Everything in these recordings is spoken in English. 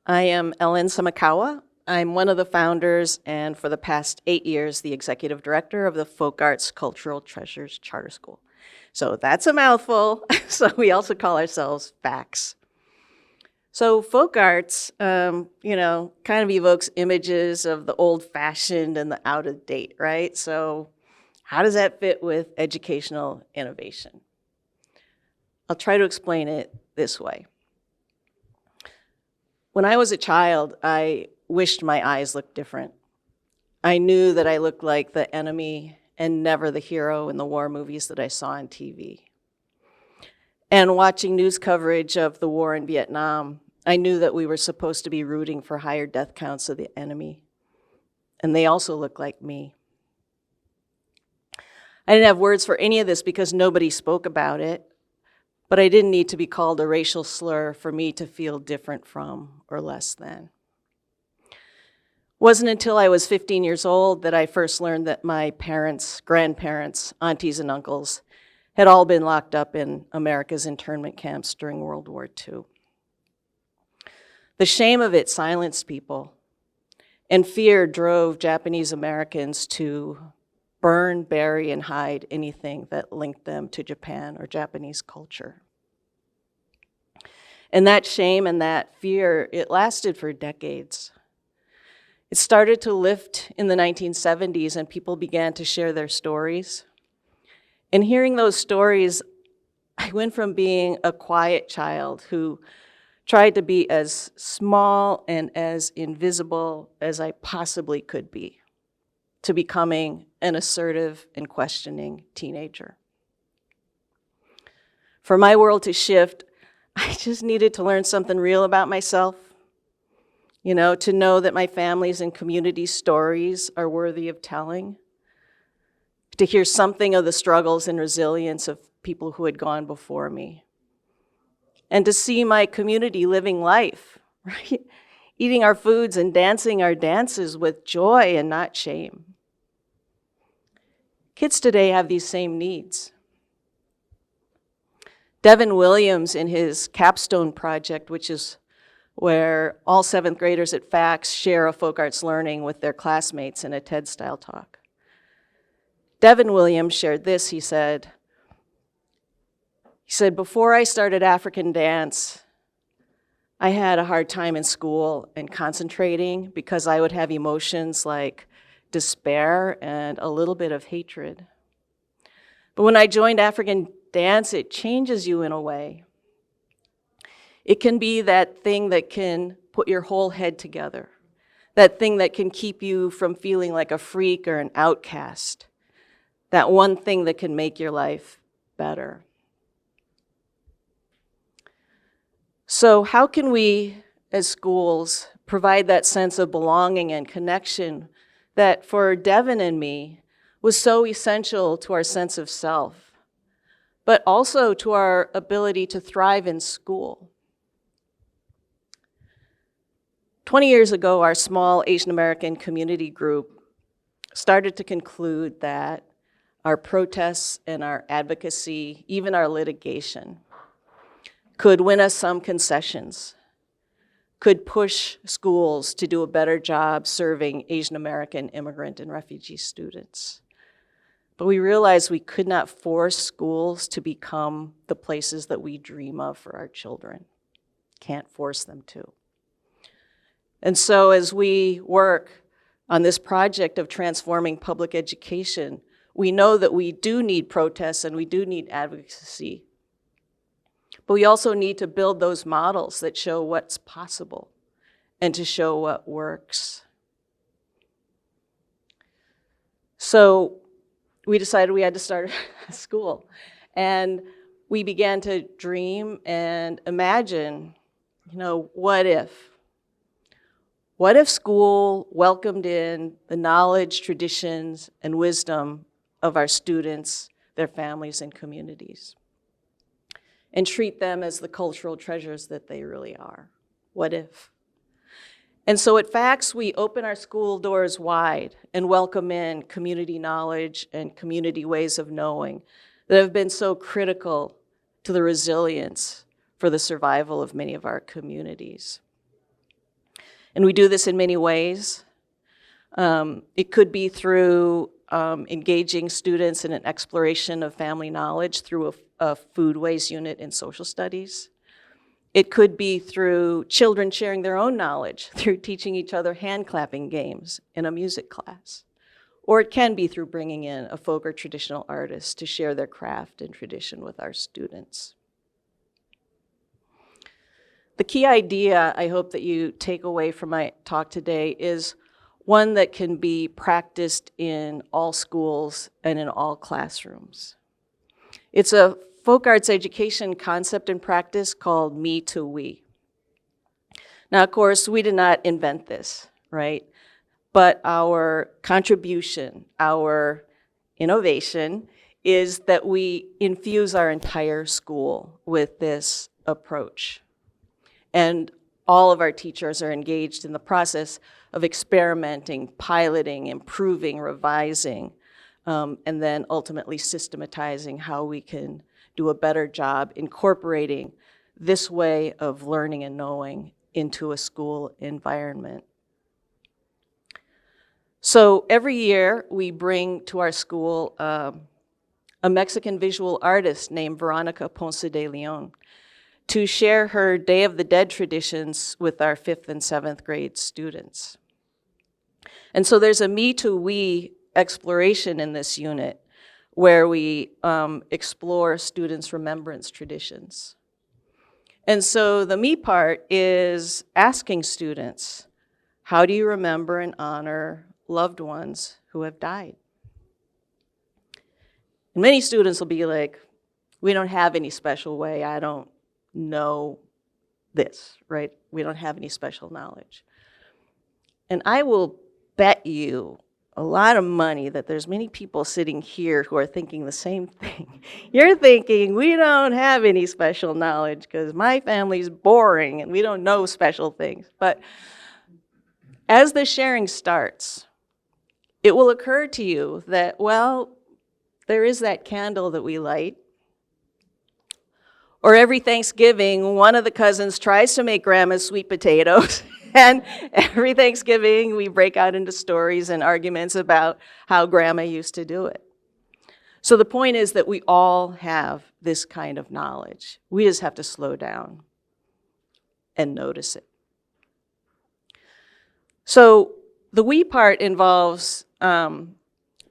I am Ellen Somekawa. I'm one of the founders and for the past 8 years, the executive director of the Folk Arts Cultural Treasures Charter School. So that's a mouthful. So we also call ourselves FACS. So folk arts, kind of evokes images of the old-fashioned and the out-of-date, right? So how does that fit with educational innovation? I'll try to explain it this way. When I was a child, I wished my eyes looked different. I knew that I looked like the enemy and never the hero in the war movies that I saw on TV. And watching news coverage of the war in Vietnam, I knew that we were supposed to be rooting for higher death counts of the enemy. And they also looked like me. I didn't have words for any of this because nobody spoke about it, but I didn't need to be called a racial slur for me to feel different from or less than. Wasn't until I was 15 years old that I first learned that my parents, grandparents, aunties, and uncles had all been locked up in America's internment camps during World War II. The shame of it silenced people, and fear drove Japanese Americans to burn, bury, and hide anything that linked them to Japan or Japanese culture. And that shame and that fear, it lasted for decades. It started to lift in the 1970s, and people began to share their stories. And hearing those stories, I went from being a quiet child who tried to be as small and as invisible as I possibly could be, to becoming an assertive and questioning teenager. For my world to shift, I just needed to learn something real about myself, to know that my family's and community's stories are worthy of telling, to hear something of the struggles and resilience of people who had gone before me, and to see my community living life, right? Eating our foods and dancing our dances with joy and not shame. Kids today have these same needs. Devin Williams, in his capstone project, which is where all 7th graders at FACS share a folk arts learning with their classmates in a TED-style talk. Devin Williams shared this. He said, before I started African dance, I had a hard time in school and concentrating because I would have emotions like despair and a little bit of hatred. But when I joined African dance, it changes you in a way. It can be that thing that can put your whole head together, that thing that can keep you from feeling like a freak or an outcast, that one thing that can make your life better. So how can we, as schools, provide that sense of belonging and connection that for Devin and me was so essential to our sense of self, but also to our ability to thrive in school? 20 years ago, our small Asian American community group started to conclude that our protests and our advocacy, even our litigation, could win us some concessions, could push schools to do a better job serving Asian American immigrant and refugee students. But we realized we could not force schools to become the places that we dream of for our children. Can't force them to. And so as we work on this project of transforming public education, we know that we do need protests and we do need advocacy. But we also need to build those models that show what's possible and to show what works. So we decided we had to start a school. And we began to dream and imagine, what if? What if school welcomed in the knowledge, traditions, and wisdom of our students, their families, and communities, and treat them as the cultural treasures that they really are? What if? And so at FACS, we open our school doors wide and welcome in community knowledge and community ways of knowing that have been so critical to the resilience for the survival of many of our communities. And we do this in many ways. It could be through engaging students in an exploration of family knowledge through a foodways unit in social studies. It could be through children sharing their own knowledge through teaching each other hand clapping games in a music class. Or it can be through bringing in a folk or traditional artist to share their craft and tradition with our students. The key idea I hope that you take away from my talk today is one that can be practiced in all schools and in all classrooms. It's a folk arts education concept and practice called me to we. Now, of course, we did not invent this, right? But our contribution, our innovation, is that we infuse our entire school with this approach. And all of our teachers are engaged in the process of experimenting, piloting, improving, revising, and then ultimately systematizing how we can do a better job incorporating this way of learning and knowing into a school environment. So every year we bring to our school a Mexican visual artist named Veronica Ponce de Leon to share her Day of the Dead traditions with our 5th and 7th grade students. And so there's a me to we exploration in this unit where we explore students' remembrance traditions. And so the me part is asking students, how do you remember and honor loved ones who have died? And many students will be like, we don't have any special way, I don't know this, right? We don't have any special knowledge. And I will bet you a lot of money that there's many people sitting here who are thinking the same thing. You're thinking, we don't have any special knowledge because my family's boring and we don't know special things. But as the sharing starts, it will occur to you that, well, there is that candle that we light. Or every Thanksgiving, one of the cousins tries to make grandma's sweet potatoes. And every Thanksgiving, we break out into stories and arguments about how grandma used to do it. So the point is that we all have this kind of knowledge. We just have to slow down and notice it. So the we part involves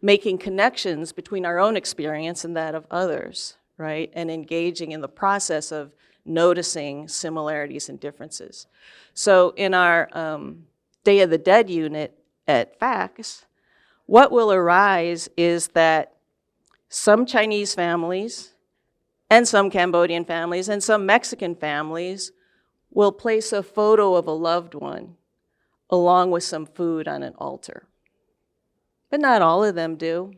making connections between our own experience and that of others, right? And engaging in the process of noticing similarities and differences. So in our Day of the Dead unit at FACS, what will arise is that some Chinese families and some Cambodian families and some Mexican families will place a photo of a loved one along with some food on an altar. But not all of them do.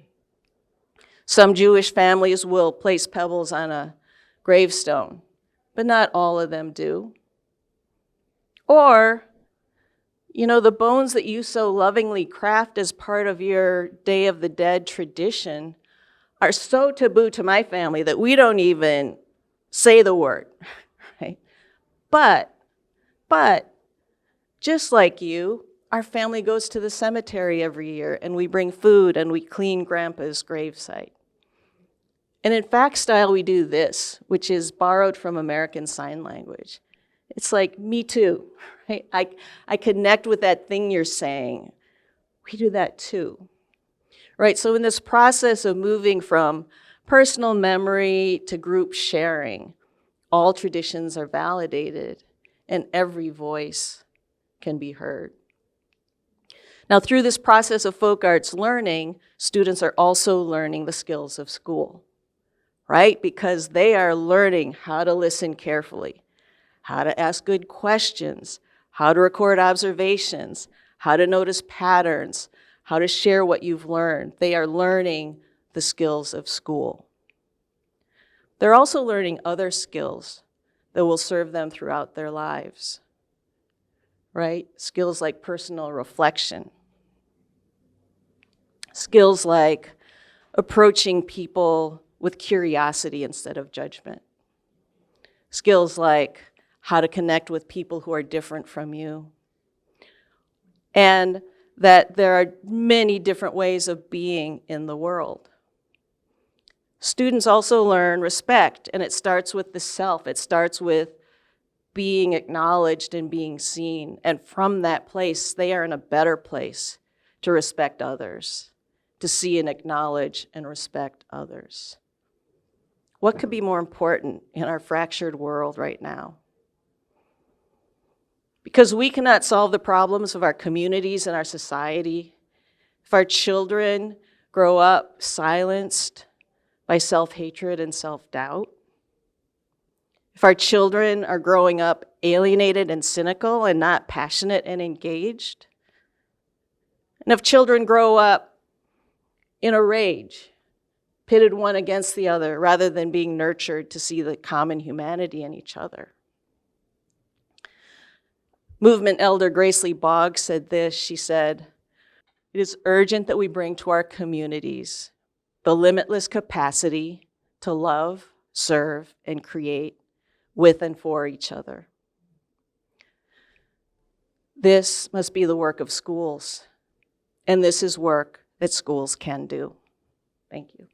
Some Jewish families will place pebbles on a gravestone, but not all of them do. Or, you know, the bones that you so lovingly craft as part of your Day of the Dead tradition are so taboo to my family that we don't even say the word, right? But, just like you, our family goes to the cemetery every year and we bring food and we clean Grandpa's gravesite. And in fact style, we do this, which is borrowed from American Sign Language. It's like, me too, right? I connect with that thing you're saying. We do that too, right? So in this process of moving from personal memory to group sharing, all traditions are validated and every voice can be heard. Now, through this process of folk arts learning, students are also learning the skills of school, right? Because they are learning how to listen carefully, how to ask good questions, how to record observations, how to notice patterns, how to share what you've learned. They are learning the skills of school. They're also learning other skills that will serve them throughout their lives, right? Skills like personal reflection, skills like approaching people with curiosity instead of judgment, skills like how to connect with people who are different from you, and that there are many different ways of being in the world. Students also learn respect, and it starts with the self. It starts with being acknowledged and being seen. And from that place, they are in a better place to respect others, to see and acknowledge and respect others. What could be more important in our fractured world right now? Because we cannot solve the problems of our communities and our society if our children grow up silenced by self-hatred and self-doubt. If our children are growing up alienated and cynical and not passionate and engaged. And if children grow up in a rage, pitted one against the other, rather than being nurtured to see the common humanity in each other. Movement elder Grace Lee Boggs said this. She said, "It is urgent that we bring to our communities the limitless capacity to love, serve, and create with and for each other. This must be the work of schools, and this is work that schools can do." Thank you.